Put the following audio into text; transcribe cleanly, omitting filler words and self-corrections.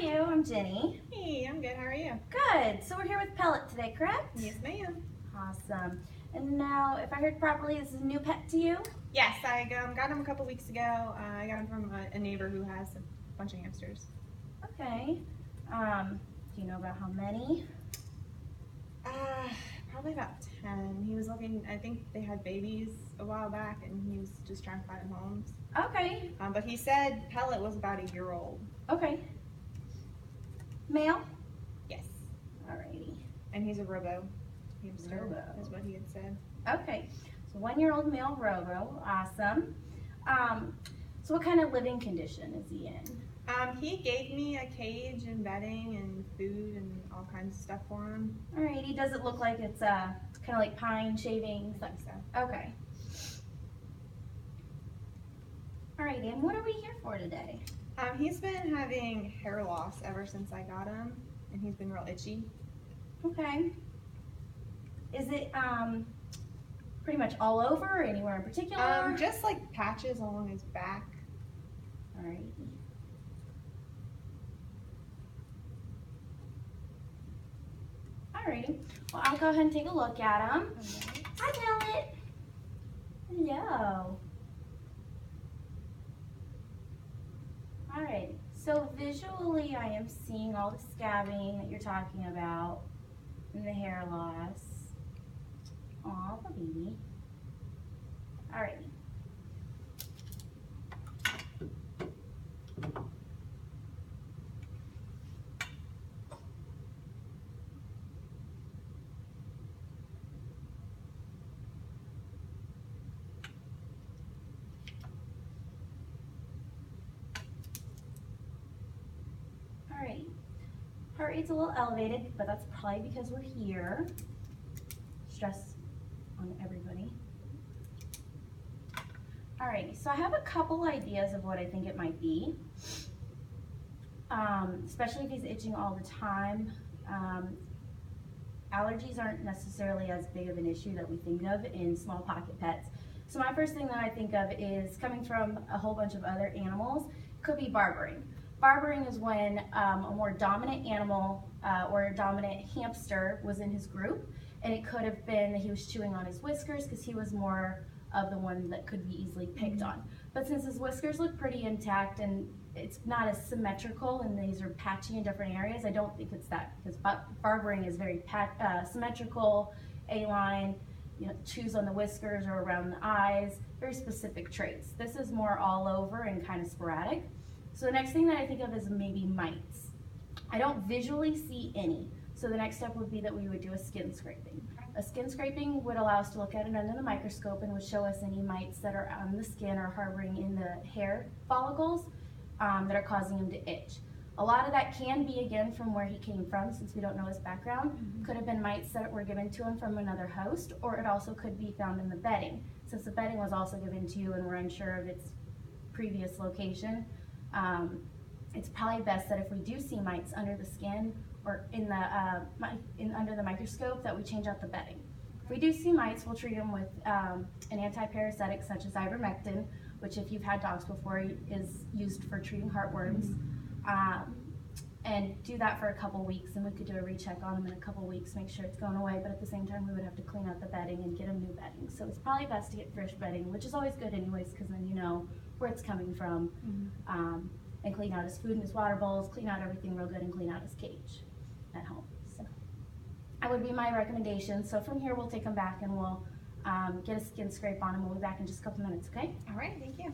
you? I'm Jenny. Hey, I'm good. How are you? Good. So we're here with Pellet today, correct? Yes, ma'am. Awesome. And now, if I heard properly, this is a new pet to you? Yes, I got him a couple weeks ago. I got him from a neighbor who has a bunch of hamsters. Okay. Do you know about how many? Probably about 10. He was looking, I think they had babies a while back and he was just trying to find homes. Okay. But he said Pellet was about a year old. Okay. Male? Yes. Alrighty. And he's a robo hamster, Robo. is what he had said. Okay. So 1-year-old male robo. Awesome. So what kind of living condition is he in? He gave me a cage and bedding and food and all kinds of stuff for him. Alrighty. Does it look like it's kind of like pine shavings? I think so. Okay. Alrighty. And what are we here for today? He's been having hair loss ever since I got him, and he's been real itchy. Okay. Is it pretty much all over or anywhere in particular? Just like patches along his back. Alrighty. Alrighty. Well, I'll go ahead and take a look at him. Okay. Hi, Pellet. Hello. Alright. So visually, I am seeing all the scabbing that you're talking about and the hair loss. Aw, poor baby. Alrighty. Alright. Heart rate's a little elevated, but that's probably because we're here. Stress on everybody. Alrighty, so I have a couple ideas of what I think it might be. Especially if he's itching all the time. Allergies aren't necessarily as big of an issue that we think of in small pocket pets. So my first thing that I think of is coming from a whole bunch of other animals, could be barbering. Barbering is when a more dominant animal or a dominant hamster was in his group, and it could have been that he was chewing on his whiskers because he was more of the one that could be easily picked on. But since his whiskers look pretty intact and it's not as symmetrical and these are patchy in different areas, I don't think it's that, because barbering is very symmetrical, A-line, you know, chews on the whiskers or around the eyes, very specific traits. This is more all over and kind of sporadic. So the next thing that I think of is maybe mites. I don't visually see any. So the next step would be that we would do a skin scraping. A skin scraping would allow us to look at it under the microscope and would show us any mites that are on the skin or harboring in the hair follicles that are causing him to itch. A lot of that can be, again, from where he came from, since we don't know his background. Could have been mites that were given to him from another host, or it also could be found in the bedding. Since the bedding was also given to you and we're unsure of its previous location, it's probably best that if we do see mites under the skin or in the under the microscope, that we change out the bedding. If we do see mites, we'll treat them with an anti-parasitic such as ivermectin, which if you've had dogs before is used for treating heartworms. And do that for a couple weeks, and we could do a recheck on them in a couple weeks, make sure it's going away, but at the same time we would have to clean out the bedding and get him new bedding. So it's probably best to get fresh bedding, which is always good anyways, because then you know where it's coming from. And clean out his food and his water bowls, clean out everything real good, and clean out his cage at home. So that would be my recommendation. So from here we'll take him back and we'll get a skin scrape on him. We'll be back in just a couple minutes, okay? All right, thank you.